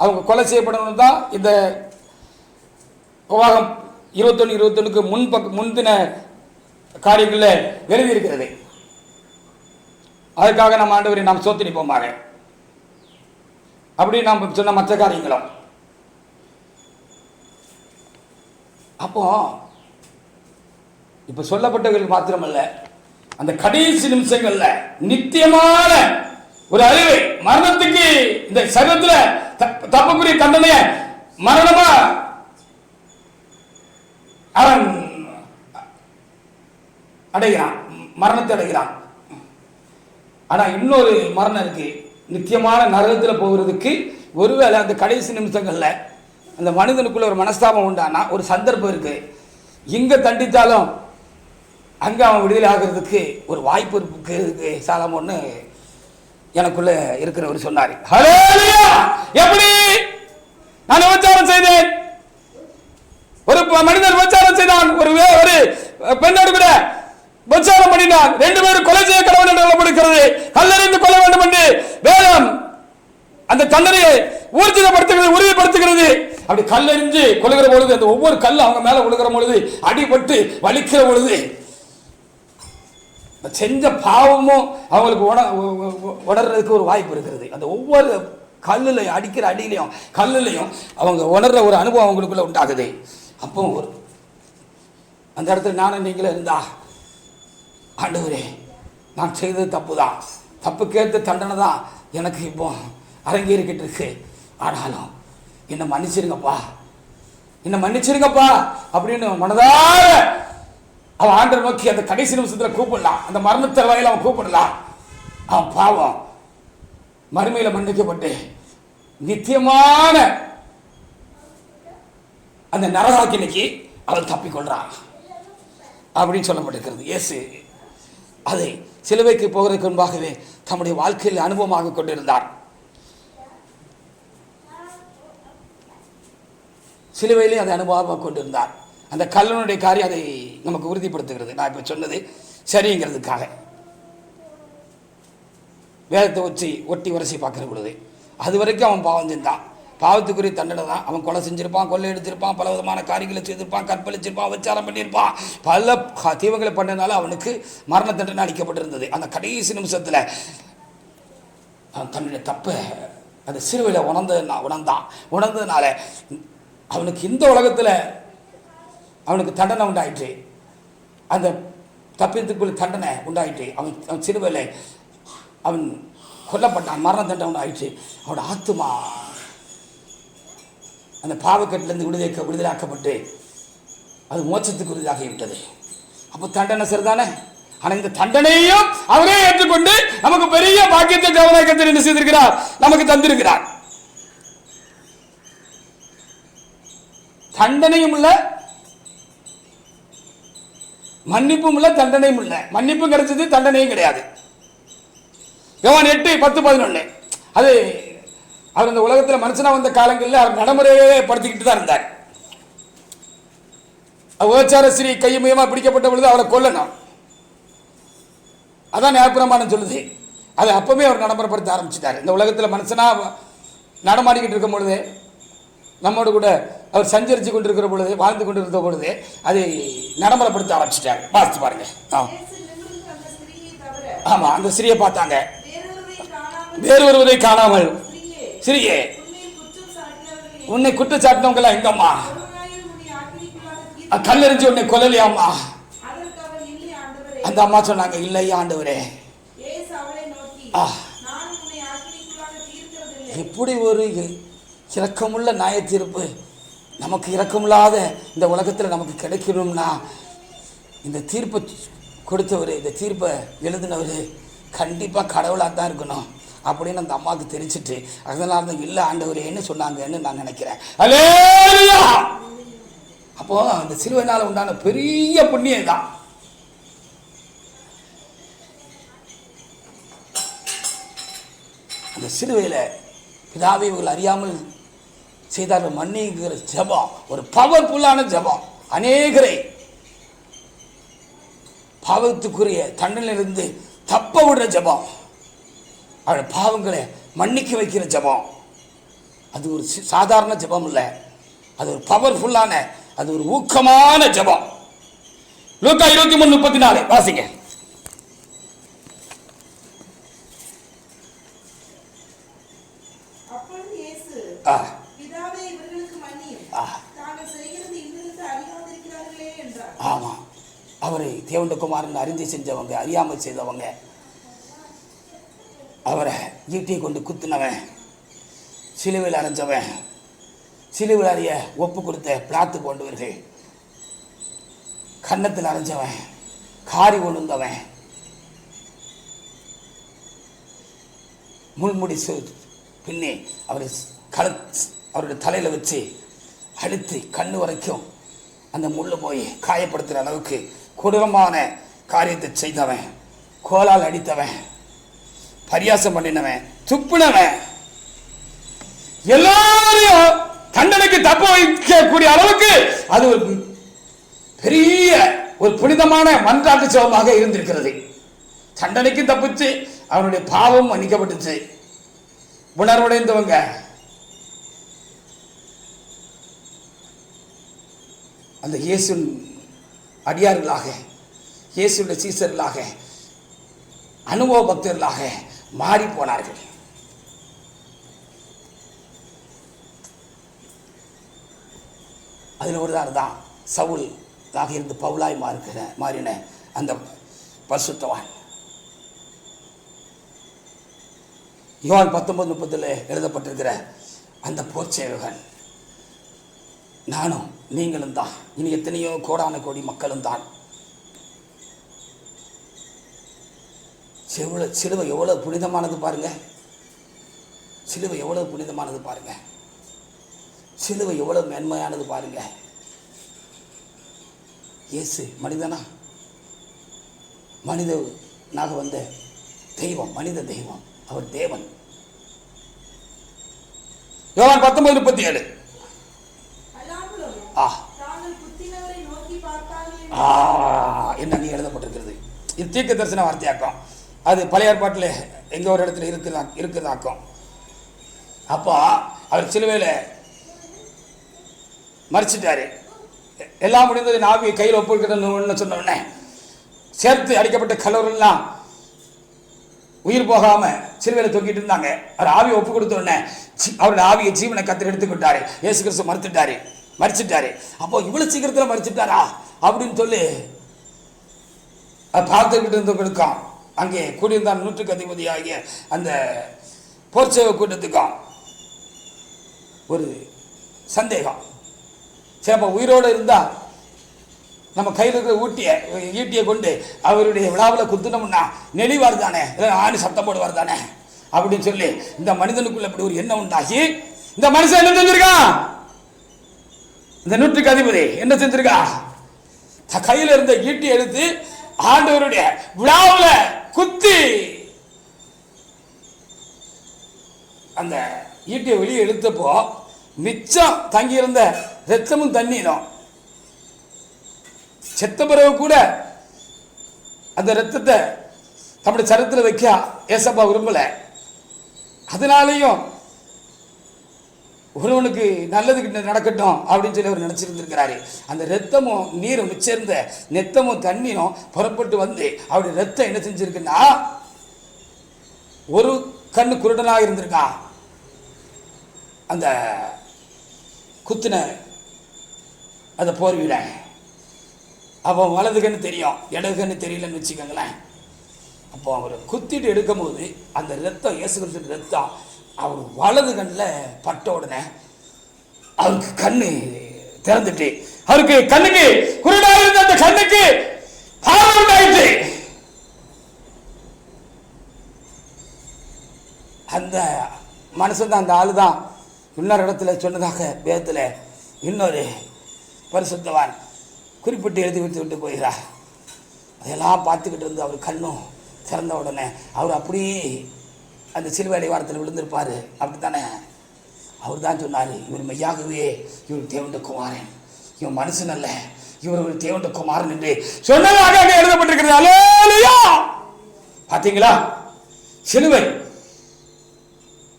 அவங்க கொலை செய்யப்படணும் தான் இந்த உபாகம் 21 முன்தின காரியங்களில் எழுதியிருக்கிறது. அதுக்காக நம்ம ஆண்டவரை நாம் சோத்தரிப்போமாக. அப்படி நாம் சொன்ன மற்ற காரியங்களும் அப்போ இப்ப சொல்லப்பட்டவர்கள் மாத்திரமல்ல, அந்த கடைசி நிமிஷங்கள்ல நித்தியமான ஒரு அறிவை மரணத்துக்கு இந்த சரீரத்தில் தப்புக்குரிய தண்டனையை மரணமா அவன் அடைகிறான், மரணத்தை அடைகிறான். ஆனா இன்னொரு மரணம் இருக்கு, நித்தியமான நரகத்தில் போகிறதுக்கு. ஒருவேளை அந்த கடைசி நிமிஷங்கள்ல அந்த மனிதனுக்குள்ள ஒரு மனஸ்தாபம் உண்டானா ஒரு சந்தர்ப்பம் இருக்கு. இங்க தண்டித்தாலும் அங்க அவன் விடுதலை ஆகிறதுக்கு ஒரு வாய்ப்பு இருக்கு சாலமோன்னு எனக்குள்ள இருக்கிறவர் சொன்னார். எப்படி நான் விபச்சாரம் செய்தேன், ஒரு மனிதன் விபச்சாரம் செய்தான், ஒரு பெண்ணோடு கூட விபச்சாரம் பண்ணினான், 2 பேரும் கொலை செய்ய கடவுள் என்று சொல்லப்படுகிறது. கல்லறிந்து கொள்ள வேண்டும் என்று வேதம் அந்த தண்டனையை ஊர்ஜிதப்படுத்துகிறது, உறுதிப்படுத்துகிறது. அப்படி கல்லெறிஞ்சு கொள்ளுகிற பொழுது அந்த ஒவ்வொரு கல்லும் அவங்க மேல விழுகிற பொழுது அடிபட்டு வலிக்கிற பொழுது செஞ்ச பாவமும் அவங்களுக்கு உணர்றதுக்கு ஒரு வாய்ப்பு இருக்கிறது. அந்த ஒவ்வொரு கல்லுலையும் அடிக்கிற அடியிலையும் கல்லுலையும் அவங்க உணர்ற ஒரு அனுபவம் அவங்களுக்குள்ள உண்டாகுது. அப்போ ஒரு அந்த இடத்துல நானும் நீங்களும் இருந்தா, ஆண்டவரே நான் செய்தது தப்பு தான், தப்புக்கேற்ற தண்டனை தான் எனக்கு இப்போ அரங்கேறிக்கிட்டு இருக்கு, ஆனாலும் என்னை மன்னிச்சிருங்கப்பா, என்னை மன்னிச்சிருங்கப்பா அப்படின்னு மனதார அவன் ஆண்டவர் நோக்கி அந்த கடைசி நிமிஷத்துல கூப்பிடலாம். அந்த மரணத்தருவாயில் அவன் கூப்பிடலாம். அவன் பாவம் மறுமையில மன்னிக்கப்பட்டு நித்தியமான அந்த நரகாக்கினைக்கு அவன் தப்பிக்கொள்றான் அப்படின்னு சொல்லப்பட்டிருக்கிறது. இயேசு அதை சிலுவைக்கு போகிறதுக்கு முன்பாகவே தம்முடைய வாழ்க்கையில் அனுபவமாக கொண்டிருந்தார். சிலுவையிலே அதை அனுபவமாக கொண்டிருந்தார். அந்த கல்லனுடைய காரியம் அதை நமக்கு உறுதிப்படுத்துகிறது. நான் இப்போ சொன்னது சரிங்கிறதுக்காக வேதத்தை ஒட்டி உரசி பார்க்கிற பொழுது அது வரைக்கும் அவன் பாவம் செஞ்சான், பாவத்துக்குரிய தண்டனை தான். அவன் கொலை செஞ்சிருப்பான், கொள்ளை எடுத்திருப்பான், பல விதமான காரியங்களை செய்திருப்பான், கற்பழிச்சிருப்பான், விபச்சாரம் பண்ணியிருப்பான், பல தீவுகளை பண்ணனால அவனுக்கு மரண தண்டனை அளிக்கப்பட்டிருந்தது. அந்த கடைசி நிமிஷத்தில் அவன் தன்னுடைய தப்பை அந்த சிறுவையில் உணர்ந்ததுனால அவனுக்கு இந்த உலகத்தில் அவனுக்கு தண்டனை உண்டாயிற்று, அந்த தப்பித்துக்குள்ள தண்டனை உண்டாயிற்று. அவன் சிறுவையில் அவன் கொல்லப்பட்டான், மரண தண்டனை உண்டாயிற்று. அவனோட ஆத்துமா அந்த பாவக்கட்டிலிருந்து விடுதலாக்கப்பட்டு அது மோட்சத்துக்கு உறுதியாகிவிட்டது. அப்போ தண்டனை சரிதானே. ஆனால் இந்த தண்டனையும் அவரே ஏற்றுக்கொண்டு நமக்கு பெரிய பாக்கியத்தை தேவனாய் என்ன செய்திருக்கிறார், நமக்கு தந்திருக்கிறார். தண்டனையும் இல்லை, மன்னிப்பும் இல்லை, தண்டனையும் இல்லை. மன்னிப்பு கிடைச்சது, தண்டனையும் கிடையாது. யோவான் 8:10-11 அது அவர் இந்த உலகத்தில் மனுஷனா வந்த காலங்களில் அவர் நடைமுறையே படுத்திக்கிட்டு தான் இருந்தார். விபச்சார ஸ்ரீ கையமையமா பிடிக்கப்பட்ட பொழுது அவரை கொல்லணும், அதான் நியாயப்பிரமாணம் சொல்லுது. அதை அப்பவே அவர் நடைமுறைப்படுத்த ஆரம்பிச்சிட்டார். இந்த உலகத்தில் மனுஷனா நடமாடிக்கிட்டு இருக்கும் பொழுது, நம்மோடு கூட அவர் சஞ்சரித்து கொண்டிருக்கிற பொழுது, வாழ்ந்து கொண்டிருந்த பொழுது அதை நடைமுறைப்படுத்த ஆரம்பிச்சிட்டார். வாசித்து பாருங்க. ஆமா, அந்த ஸ்ரீயை பார்த்தாங்க, வேறு ஒருவரை காணாமல், ஸ்ரீயே உன்னை குற்றம் சாட்டினவங்களா எங்கம்மா, கல்லெறிஞ்சு உன்னை கொல்லலையாம்மா? அந்த அம்மா சொன்னாங்க, இல்லையா ஆண்டவரே. எப்படி ஒரு இரக்கமுள்ள நியாய தீர்ப்பு நமக்கு இரக்கமில்லாத இந்த உலகத்தில் நமக்கு கிடைக்கணும்னா, இந்த தீர்ப்பை கொடுத்தவர், இந்த தீர்ப்பை எழுதினவர் கண்டிப்பாக கடவுளாக தான் இருக்கணும் அப்படின்னு அந்த அம்மாவுக்கு தெரிஞ்சிட்டு அதனால தான் இல்லை ஆண்டவரேன்னு சொன்னாங்கன்னு நான் நினைக்கிறேன். அல்லேலூயா. அப்போ அந்த சிலுவையினால் உண்டான பெரிய புண்ணியம் தான். அந்த சிலுவையில் பிதாவை இவர்கள் அறியாமல் செய்தார்கள் மன்னிக்கிற ஜெபம் ஒரு பவர்ஃபுல்லான ஜெபம். அநேகரை பாவத்துக்குரிய தண்டனையிலிருந்து தப்ப விடுற ஜெபம், அவருடைய பாவங்களை மன்னிக்க வைக்கிற ஜெபம். அது ஒரு சாதாரண ஜெபம் இல்லை, அது ஒரு பவர்ஃபுல்லான, அது ஒரு ஊக்கமான ஜெபம். லூக்கா 23:34 வாசிங்க. ஆமா, அவரை தேவண்ட குமாரன் அறிந்து செஞ்சவங்க, அறியாமல் செய்தவங்க, அவரை ஈட்டியை கொண்டு குத்துனவன், சிலுவையில் அரைஞ்சவன், சிலுவைய ஒப்பு கொடுத்த பிளாத்து போன்றவர்கள், கன்னத்தில் அரைஞ்சவன், காரி ஒழுந்தவன், முள்முடி பின்னே அவருடைய தலையில வச்சு அழுத்தி கண்ணு வரைக்கும் அந்த முள்ளு போய் காயப்படுத்துகிற அளவுக்கு கொடூரமான காரியத்தை செய்தவன், கோலால் அடித்தவன், பரியாசம் பண்ணினவன், துப்புனவன், எல்லாரையும் தண்டனைக்கு தப்ப வைக்கக்கூடிய அளவுக்கு அது ஒரு பெரிய ஒரு புனிதமான மன்றாட்டு ஜெபமாக இருந்திருக்கிறது. தண்டனைக்கு தப்பிச்சு அவனுடைய பாவம் மன்னிக்கப்பட்டுச்சு. உணர்வடைந்தவங்க அந்த இயேசுவின் அடியார்களாக, இயேசுடைய சீசர்களாக, அனுபவ பக்தர்களாக மாறி போனார்கள். அதில் ஒரு தான் சவுல் இருந்து பவுலாய் மாறின அந்த பரிசுத்தவான். யோவான் 19:30 எழுதப்பட்டிருக்கிற அந்த போர்ச்சேவகன் நானும் நீங்களும் தான். இனி எத்தனையோ கோடான கோடி மக்களும் தான். சிலுவை எவ்வளவு புனிதமானது பாருங்க. சிலுவை எவ்வளவு புனிதமானது பாருங்க. சிலுவை எவ்வளவு மேன்மையானது பாருங்க. இயேசு மனிதனா? மனிதனாக வந்த தெய்வம், மனித தெய்வம். அவர் தேவன். யோவான் 19:37 என்ன எழுதப்பட்டிருக்கிறது. இது தீர்க்க தரிசன வார்த்தையாக்கம். அது பழைய ஏற்பாட்டில் எங்க ஒரு இடத்துல இருக்குதாக்கும். அப்போ அவர் சிலுவையில் மறிச்சிட்டாரு. எல்லாம் முடிந்தது. ஆவியை கையில் ஒப்புக்கணும்னு சொன்ன உடனே சேர்த்து அடிக்கப்பட்ட கல்லூரெல்லாம் உயிர் போகாம சிலுவையில் தொங்கிட்டு இருந்தாங்க. அவர் ஆவியை ஒப்பு கொடுத்த உடனே அவருடைய ஆவியை ஜீவனை கத்தர் எடுத்துக்கிட்டாரு. இயேசு கிறிஸ்து மறிச்சிட்டாரு. அப்போ இவ்வளவு சீக்கிரத்தில் மறிச்சிட்டாரா அப்படின்னு சொல்லி பார்த்துக்கிட்டு இருந்தவங்களுக்கும் அங்கே கூடியிருந்தான் 100க்கு அதிபதியாகிய அந்த போர்ச்சேவ கூட்டத்துக்கும் ஒரு சந்தேகம். சரி, அப்போ உயிரோடு இருந்தா நம்ம கையில் இருக்கிற ஈட்டியை கொண்டு அவருடைய விழாவில் குத்துனோம்னா நெளிவார் தானே, ஆணி சத்தம் போடுவார் தானே அப்படின்னு சொல்லி இந்த மனிதனுக்குள்ள இப்படி ஒரு எண்ணம் உண்டாகி இந்த மனுஷன் என்ன செஞ்சிருக்கான்? இந்த 100க்கு அதிபதி என்ன செஞ்சிருக்கா? கையில் இருந்த ஈட்டி எடுத்து ஆண்டவருடைய விழாவில் குத்தி அந்த ஈட்டியை வெளியே எடுத்தப்போ மிச்சம் தங்கியிருந்த ரத்தமும் தண்ணீரும் செத்த பிறகு கூட அந்த ரத்தத்தை தம்முடைய சரத்தில் வைக்க ஏசப்பா விரும்பல. அதனாலையும் ஒருவனுக்கு நல்லது நடக்கட்டும் அப்படின்னு சொல்லி அவர் நினைச்சிருந்திருக்கிறாரு. அந்த ரத்தமும் நீரும் மிச்சிருந்த நெத்தமும் தண்ணீரும் புறப்பட்டு வந்து அவருடைய ரத்தம் என்ன செஞ்சிருக்குன்னா ஒரு கண்ணு குருடனாக இருந்திருக்கான். அந்த குத்துன அந்த போர்வீல அவன் வலது கண்ணு தெரியும், இடது கண்ணு தெரியலன்னு வச்சுக்கோங்களேன். அப்போ அவர் குத்திட்டு எடுக்கும் போது அந்த ரத்தம், இயேசு கிறிஸ்து ரத்தம் அவர் வலது கண்ணில் பட்ட உடனே அவருக்கு கண்ணு திறந்துட்டு அவருக்கு கண்ணுக்கு குருடாக இருந்த அந்த கண்ணுக்கு பார்வை உண்டாயிற்று. அந்த மனுஷன் தான், அந்த ஆளு தான் இன்னொரு இடத்துல சொன்னதாக வேதத்தில் இன்னொரு பரிசுத்தவான் குறிப்பிட்டு எழுதி விட்டு போகிறார். அதெல்லாம் பார்த்துக்கிட்டு இருந்து அவர் கண்ணும் திறந்த உடனே அவர் அப்படியே அந்த சிலுவை அடிவாரத்தில் விழுந்திருப்பார். அப்படி தானே அவர் தான் சொன்னார், இவர் மெய்யாகவே இவர் தேவண்ட குமாரன், இவன் மனுஷன் அல்ல, இவர் ஒரு தேவண்ட குமாரன் என்று சொன்னதாக அங்கே எழுதப்பட்டிருக்கிறது. அல்லேலூயா! பார்த்தீங்களா? சிலுவை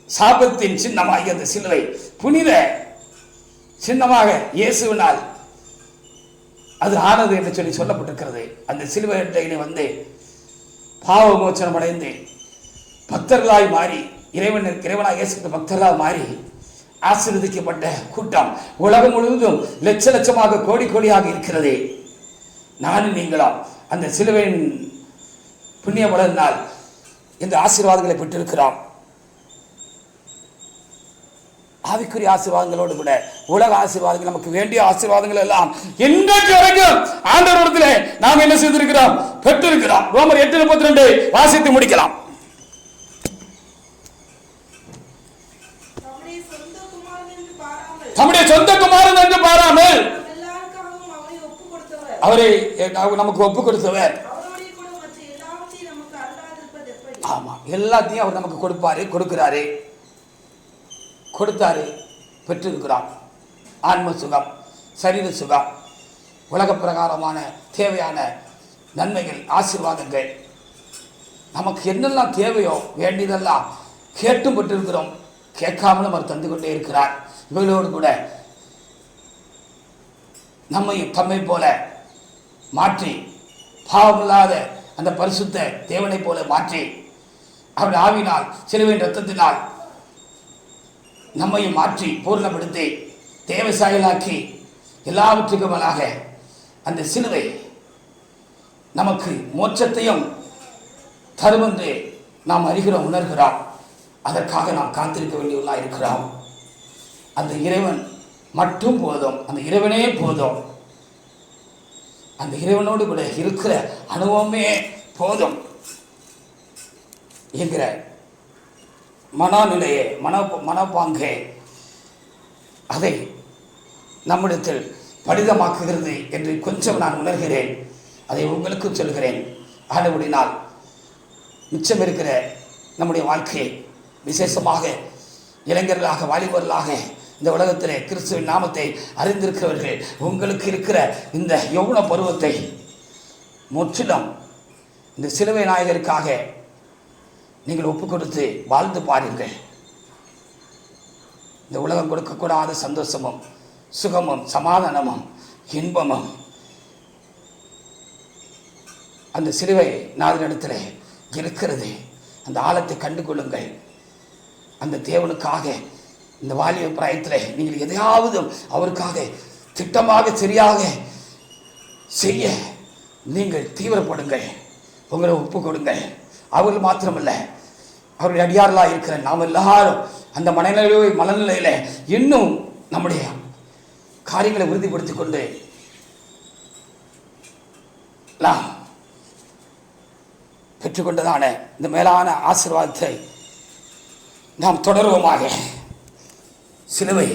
சாபத்தின் சின்னமாகிய அந்த சிலுவை புனித சின்னமாக இயேசுவினால் அது ஆனது என்று சொல்லி சொல்லப்பட்டிருக்கிறது. அந்த சிலுவை அட்டையிலே வந்து பாவ மோச்சனம் அடைந்து பக்தர்களாய் மாறி இறைவனாக இயேசு பக்தர்களாக மாறி ஆசீர்வதிக்கப்பட்ட கூட்டம் உலகம் முழுவதும் லட்ச லட்சமாக கோடி கோடியாக இருக்கிறது. நானும் நீங்களும் அந்த சிலுவையின் புண்ணிய பலனால் இந்த ஆசீர்வாதங்களை பெற்றிருக்கிறோம். ஆவிக்குரிய ஆசீர்வாதங்களோடு கூட உலக ஆசீர்வாதங்கள், நமக்கு வேண்டிய ஆசீர்வாதங்கள் எல்லாம் இன்றைக்கு வரைக்கும் ஆண்டவரிடத்திலே நாம் என்ன செய்திருக்கிறோம்? பெற்றிருக்கிறோம். ரோமர் 8:32 வாசித்து முடிக்கலாம். தம்முடைய சொந்த குமாரன் என்று பாராமல் அவரை நமக்கு ஒப்பு கொடுத்தவர். ஆமா, எல்லாத்தையும் அவர் நமக்கு கொடுப்பாரு, கொடுக்கிறாரு, கொடுத்தாரு, பெற்றிருக்கிறார். ஆன்ம சுகம், சரீர சுகம், உலக பிரகாரமான தேவையான நன்மைகள், ஆசீர்வாதங்கள், நமக்கு என்னெல்லாம் தேவையோ வேண்டியதெல்லாம் கேட்டும் பெற்றிருக்கிறோம். கேட்காமலும் அவர் தந்து கொண்டே இருக்கிறார். இவர்களோடு கூட நம்மையும் தம்மை போல மாற்றி, பாவமில்லாத அந்த பரிசுத்த தேவனை போல மாற்றி, அவருடைய ஆவினால், சிலுவையின் இரத்தத்தினால் நம்மையும் மாற்றி பூர்ணப்படுத்தி தேவ சாயலாக்கி எல்லாவற்றுக்கும் மேலாக அந்த சிலுவை நமக்கு மோட்சத்தையும் தரும் என்று நாம் அறிகிறோம், உணர்கிறோம். அதற்காக நாம் காத்திருக்க வேண்டியவர்களாக இருக்கிறோம். அந்த இறைவன் மட்டும் போதும், அந்த இறைவனே போதும், அந்த இறைவனோடு கூட இருக்கிற அனுபவமே போதும் என்கிற மனநிலையே, மனப்பாங்கே அதை நம்மிடத்தில் படிதமாக்குகிறது என்று கொஞ்சம் நான் உணர்கிறேன். அதை உங்களுக்கும் சொல்கிறேன். ஆனபடினால் மிச்சம் இருக்கிற நம்முடைய வாழ்க்கையை, விசேஷமாக இளைஞர்களாக, வாலிபர்களாக இந்த உலகத்திலே கிறிஸ்துவின் நாமத்தை அறிந்திருக்கிறவர்கள், உங்களுக்கு இருக்கிற இந்த யௌவன பருவத்தை முற்றிலும் இந்த சிலுவை நாயகருக்காக நீங்கள் ஒப்பு கொடுத்து வாழ்ந்து பாருங்கள். இந்த உலகம் கொடுக்கக்கூடாத சந்தோஷமும் சுகமும் சமாதானமும் இன்பமும் அந்த சிலுவை நாதனிடத்தில் இருக்கிறது. அந்த ஆழத்தை கண்டு கொள்ளுங்கள். அந்த தேவனுக்காக இந்த வாலிப பிராயத்தில் நீங்கள் எதையாவது அவருக்காக திட்டமாக சரியாக செய்ய நீங்கள் தீவிரப்படுங்கள். உங்களை ஒப்பு கொடுங்கள். அவர்கள் மாத்திரமல்ல, அவருடைய அடியார்களாக இருக்கிற நாம் எல்லாரும் அந்த மனநிலையில் இன்னும் நம்முடைய காரியங்களை உறுதிப்படுத்திக் கொண்டு பெற்றுக்கொண்டதான இந்த மேலான ஆசீர்வாதத்தை நாம் தொடருவோமாக. சிலுவை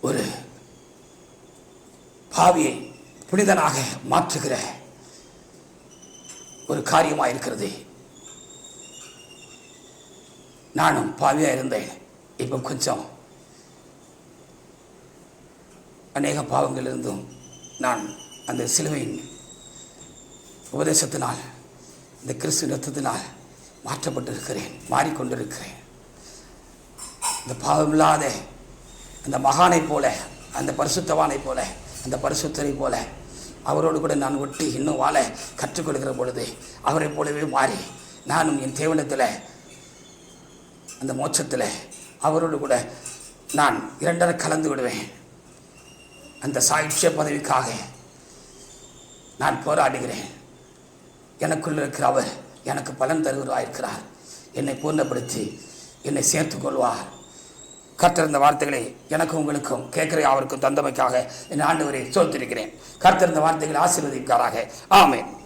ஒரு பாவியை புனிதனாக மாற்றுகிற ஒரு காரியமாக இருக்கிறது. நானும் பாவியாக இருந்தேன். இப்போ கொஞ்சம் அநேக பாவங்களிலிருந்தும் நான் அந்த சிலுவையின் உபதேசத்தினால், இந்த கிறிஸ்து ரத்தத்தினால் மாற்றப்பட்டிருக்கிறேன், மாறிக்கொண்டிருக்கிறேன். இந்த பாவமில்லாத அந்த மகானை போல, அந்த பரிசுத்தவானை போல, அந்த பரிசுத்தரை போல அவரோடு கூட நான் ஒட்டி இன்னும் வாழ கற்றுக்கொள்கிற பொழுது அவரை போலவே மாறி நானும் என் தேவனத்தில், அந்த மோட்சத்தில் அவரோடு கூட நான் இரண்டரை கலந்து விடுவேன். அந்த சாட்சிய பதவிக்காக நான் போராடுகிறேன். எனக்குள்ள இருக்கிற அவர் எனக்கு பலன் தருவராயிருக்கிறார். என்னை பூர்ணப்படுத்தி என்னை சேர்த்து கொள்வார். கர்த்தர் வார்த்தைகளை எனக்கும் உங்களுக்கும் கேட்கிற அவருக்கும் தந்தமைக்காக என் ஆண்டவரை சோத்திருக்கிறேன். கர்த்தர் வார்த்தைகளை ஆசீர்வதிப்பாராக. ஆமென்.